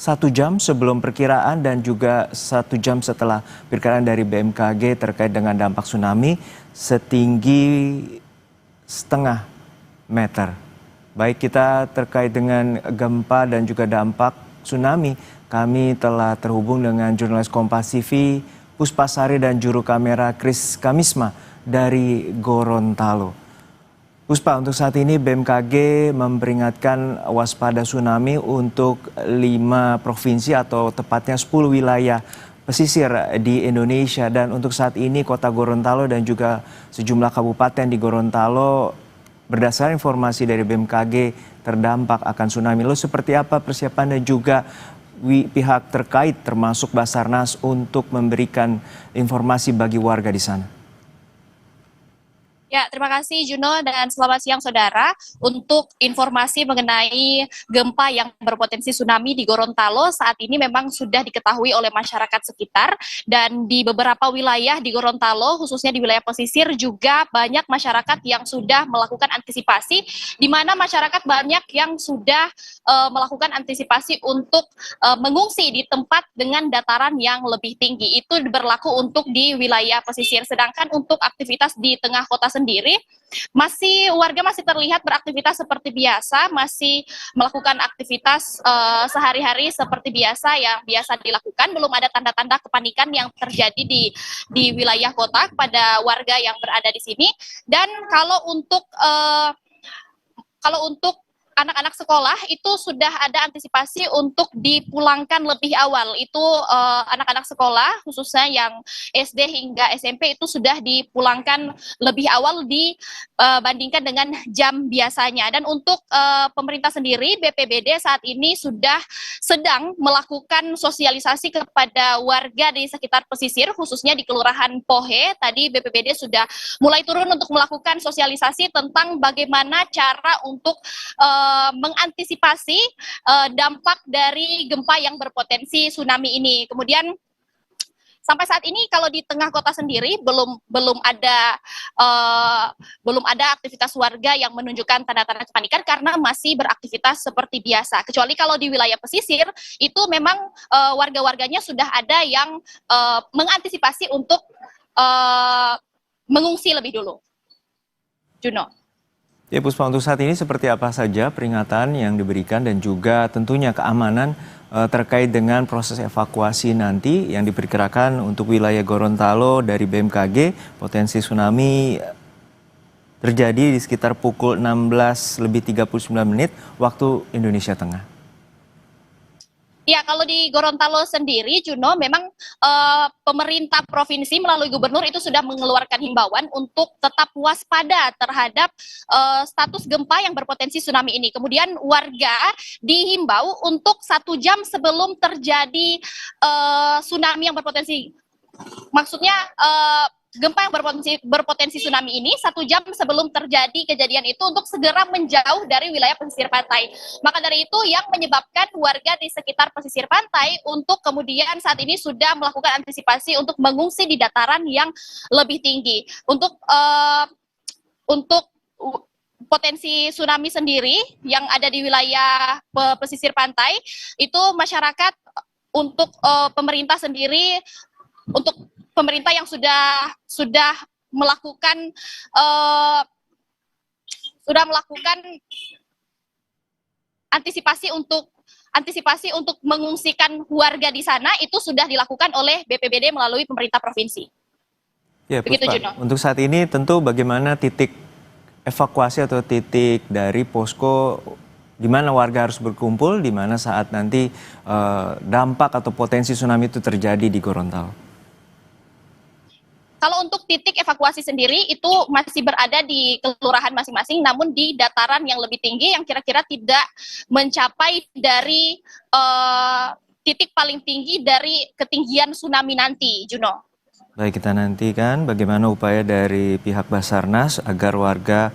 1 jam sebelum perkiraan dan juga 1 jam setelah perkiraan dari BMKG terkait dengan dampak tsunami setinggi 0,5 meter. Baik, kita terkait dengan gempa dan juga dampak tsunami, kami telah terhubung dengan jurnalis Kompas TV Puspasari dan juru kamera Kris Kamisma dari Gorontalo. Puspa, untuk saat ini BMKG memperingatkan waspada tsunami untuk 5 provinsi atau tepatnya 10 wilayah pesisir di Indonesia. Dan untuk saat ini kota Gorontalo dan juga sejumlah kabupaten di Gorontalo berdasarkan informasi dari BMKG terdampak akan tsunami. Lalu seperti apa persiapan dan juga pihak terkait termasuk Basarnas untuk memberikan informasi bagi warga di sana? Ya, terima kasih Juno dan selamat siang saudara. Untuk informasi mengenai gempa yang berpotensi tsunami di Gorontalo saat ini memang sudah diketahui oleh masyarakat sekitar dan di beberapa wilayah di Gorontalo khususnya di wilayah pesisir juga banyak masyarakat yang sudah melakukan antisipasi di mana masyarakat banyak yang sudah melakukan antisipasi untuk mengungsi di tempat dengan dataran yang lebih tinggi. Itu berlaku untuk di wilayah pesisir, sedangkan untuk aktivitas di tengah kota sendiri warga masih terlihat beraktivitas seperti biasa, masih melakukan aktivitas sehari-hari seperti biasa yang biasa dilakukan. Belum ada tanda-tanda kepanikan yang terjadi di wilayah kota kepada warga yang berada di sini. Dan kalau untuk anak-anak sekolah itu sudah ada antisipasi untuk dipulangkan lebih awal. Itu anak-anak sekolah khususnya yang SD hingga SMP itu sudah dipulangkan lebih awal dibandingkan dengan jam biasanya. Dan untuk pemerintah sendiri, BPBD saat ini sudah sedang melakukan sosialisasi kepada warga di sekitar pesisir khususnya di Kelurahan Pohe. Tadi BPBD sudah mulai turun untuk melakukan sosialisasi tentang bagaimana cara untuk mengantisipasi dampak dari gempa yang berpotensi tsunami ini. Kemudian sampai saat ini kalau di tengah kota sendiri belum ada aktivitas warga yang menunjukkan tanda-tanda kepanikan karena masih beraktivitas seperti biasa. Kecuali kalau di wilayah pesisir itu memang warga-warganya sudah ada yang mengantisipasi untuk mengungsi lebih dulu. Juno. Ya Puspa, untuk saat ini seperti apa saja peringatan yang diberikan dan juga tentunya keamanan terkait dengan proses evakuasi nanti yang diperkirakan untuk wilayah Gorontalo dari BMKG, potensi tsunami terjadi di sekitar pukul 16:39 waktu Indonesia Tengah. Ya, kalau di Gorontalo sendiri, Juno, memang pemerintah provinsi melalui gubernur itu sudah mengeluarkan himbauan untuk tetap waspada terhadap status gempa yang berpotensi tsunami ini. Kemudian warga dihimbau untuk 1 jam sebelum terjadi tsunami yang berpotensi, maksudnya gempa yang berpotensi tsunami ini 1 jam sebelum terjadi kejadian itu untuk segera menjauh dari wilayah pesisir pantai. Maka dari itu yang menyebabkan warga di sekitar pesisir pantai untuk kemudian saat ini sudah melakukan antisipasi untuk mengungsi di dataran yang lebih tinggi. Untuk potensi tsunami sendiri yang ada di wilayah pesisir pantai itu masyarakat untuk pemerintah sendiri, untuk pemerintah yang sudah melakukan antisipasi untuk mengungsikan warga di sana itu sudah dilakukan oleh BPBD melalui pemerintah provinsi. Ya, Puspa, untuk saat ini tentu bagaimana titik evakuasi atau titik dari posko di mana warga harus berkumpul, di mana saat nanti dampak atau potensi tsunami itu terjadi di Gorontalo? Kalau untuk titik evakuasi sendiri itu masih berada di kelurahan masing-masing, namun di dataran yang lebih tinggi yang kira-kira tidak mencapai dari titik paling tinggi dari ketinggian tsunami nanti, Juno. Baik, kita nantikan bagaimana upaya dari pihak Basarnas agar warga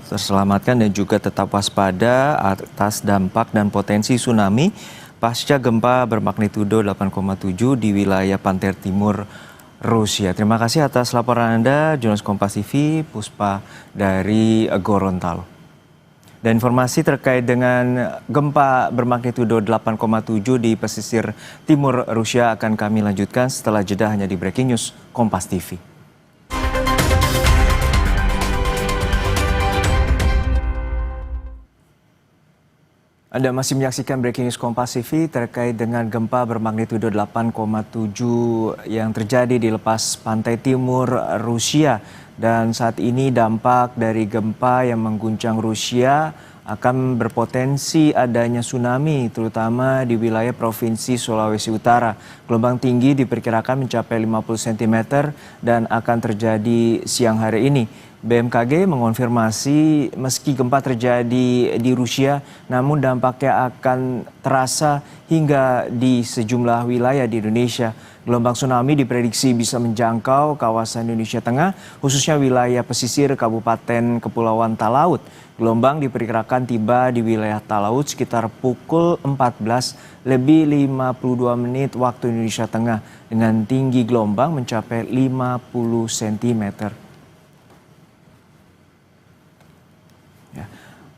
terselamatkan dan juga tetap waspada atas dampak dan potensi tsunami pasca gempa bermagnitudo 8,7 di wilayah pantai timur Rusia. Terima kasih atas laporan Anda, jurnalis Kompas TV, Puspa dari Gorontalo. Dan informasi terkait dengan gempa bermagnitudo 8,7 di pesisir timur Rusia akan kami lanjutkan setelah jeda hanya di Breaking News Kompas TV. Anda masih menyaksikan Breaking News Kompas TV terkait dengan gempa bermagnitudo 8,7 yang terjadi di lepas pantai timur Rusia. Dan saat ini dampak dari gempa yang mengguncang Rusia akan berpotensi adanya tsunami terutama di wilayah Provinsi Sulawesi Utara. Gelombang tinggi diperkirakan mencapai 50 cm dan akan terjadi siang hari ini. BMKG mengonfirmasi meski gempa terjadi di Rusia, namun dampaknya akan terasa hingga di sejumlah wilayah di Indonesia. Gelombang tsunami diprediksi bisa menjangkau kawasan Indonesia Tengah, khususnya wilayah pesisir Kabupaten Kepulauan Talaut. Gelombang diperkirakan tiba di wilayah Talaut sekitar pukul 14 lebih 52 menit waktu Indonesia Tengah dengan tinggi gelombang mencapai 50 cm.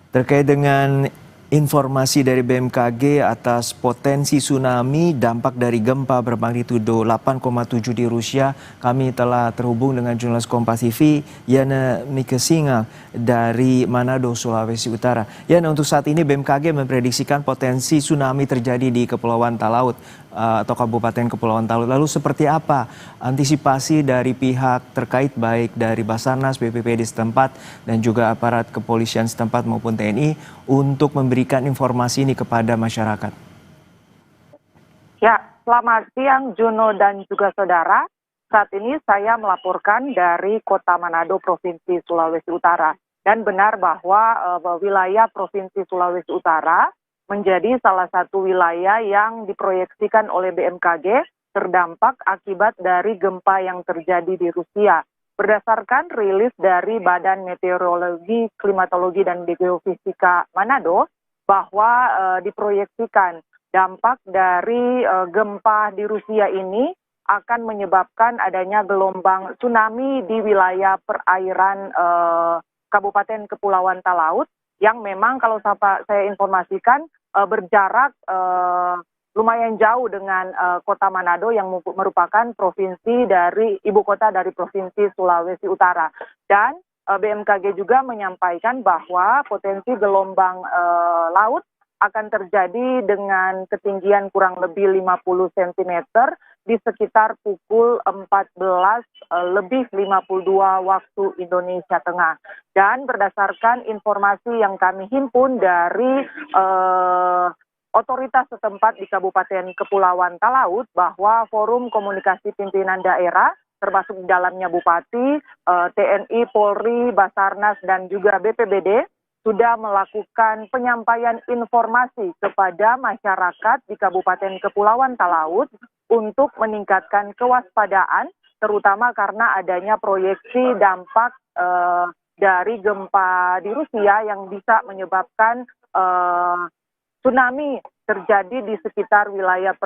Terkait dengan informasi dari BMKG atas potensi tsunami dampak dari gempa bermagnitudo 8,7 di Rusia, kami telah terhubung dengan jurnalis Kompas TV Yana Mikesinga dari Manado, Sulawesi Utara. Yana, untuk saat ini BMKG memprediksikan potensi tsunami terjadi di Kepulauan Talaut atau Kabupaten Kepulauan Talaut. Lalu seperti apa antisipasi dari pihak terkait baik dari Basarnas, BPBD setempat dan juga aparat kepolisian setempat maupun TNI untuk memberikan informasi ini kepada masyarakat? Ya, selamat siang Juno dan juga saudara. Saat ini saya melaporkan dari Kota Manado, Provinsi Sulawesi Utara. Dan benar bahwa wilayah Provinsi Sulawesi Utara menjadi salah satu wilayah yang diproyeksikan oleh BMKG terdampak akibat dari gempa yang terjadi di Rusia. Berdasarkan rilis dari Badan Meteorologi, Klimatologi, dan Geofisika Manado, bahwa diproyeksikan dampak dari gempa di Rusia ini akan menyebabkan adanya gelombang tsunami di wilayah perairan Kabupaten Kepulauan Talaut yang memang kalau saya informasikan berjarak lumayan jauh dengan Kota Manado yang merupakan provinsi dari ibu kota dari Provinsi Sulawesi Utara. Dan BMKG juga menyampaikan bahwa potensi gelombang laut akan terjadi dengan ketinggian kurang lebih 50 cm di sekitar pukul 14 lebih 52 waktu Indonesia Tengah. Dan berdasarkan informasi yang kami himpun dari otoritas setempat di Kabupaten Kepulauan Talaut bahwa Forum Komunikasi Pimpinan Daerah termasuk di dalamnya Bupati, TNI, Polri, Basarnas, dan juga BPBD sudah melakukan penyampaian informasi kepada masyarakat di Kabupaten Kepulauan Talaut untuk meningkatkan kewaspadaan, terutama karena adanya proyeksi dampak dari gempa di Rusia yang bisa menyebabkan tsunami terjadi di sekitar wilayah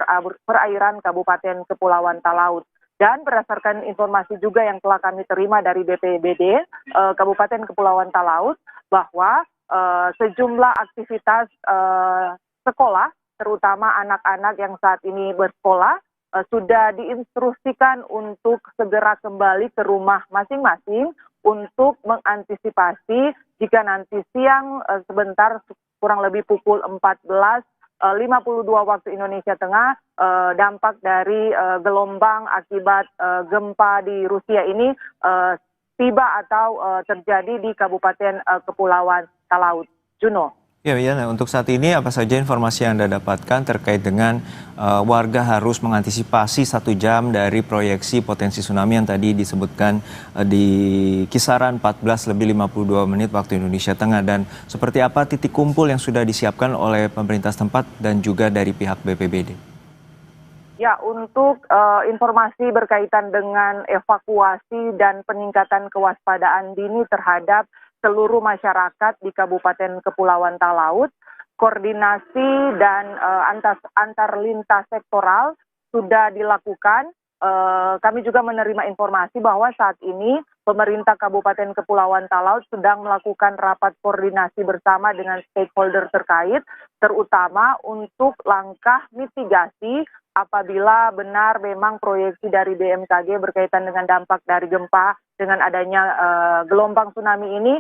perairan Kabupaten Kepulauan Talaut. Dan berdasarkan informasi juga yang telah kami terima dari BPBD Kabupaten Kepulauan Talaut bahwa sejumlah aktivitas sekolah, terutama anak-anak yang saat ini bersekolah, sudah diinstruksikan untuk segera kembali ke rumah masing-masing untuk mengantisipasi jika nanti siang sebentar kurang lebih pukul 14.52 waktu Indonesia Tengah, dampak dari gelombang akibat gempa di Rusia ini tiba atau terjadi di Kabupaten Kepulauan Talaut. Juno. Ya, Yana, untuk saat ini apa saja informasi yang Anda dapatkan terkait dengan warga harus mengantisipasi 1 jam dari proyeksi potensi tsunami yang tadi disebutkan di kisaran 14 lebih 52 menit waktu Indonesia Tengah, dan seperti apa titik kumpul yang sudah disiapkan oleh pemerintah setempat dan juga dari pihak BPBD? Ya, untuk informasi berkaitan dengan evakuasi dan peningkatan kewaspadaan dini terhadap seluruh masyarakat di Kabupaten Kepulauan Talaut, koordinasi dan antar lintas sektoral sudah dilakukan kami juga menerima informasi bahwa saat ini pemerintah Kabupaten Kepulauan Talaut sedang melakukan rapat koordinasi bersama dengan stakeholder terkait, terutama untuk langkah mitigasi apabila benar memang proyeksi dari BMKG berkaitan dengan dampak dari gempa dengan adanya gelombang tsunami ini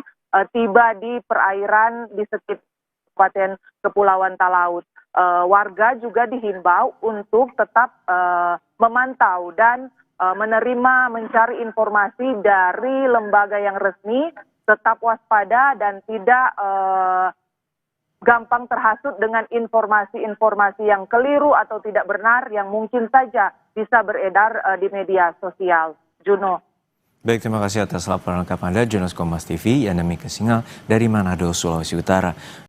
tiba di perairan di sekitar Kabupaten Kepulauan Talaut. Warga juga dihimbau untuk tetap memantau dan mencari informasi dari lembaga yang resmi, tetap waspada dan tidak gampang terhasut dengan informasi-informasi yang keliru atau tidak benar yang mungkin saja bisa beredar di media sosial. Juno. Baik, terima kasih atas laporan lengkap Anda, jurnalis Kompas TV, Yana Mika Singal dari Manado, Sulawesi Utara.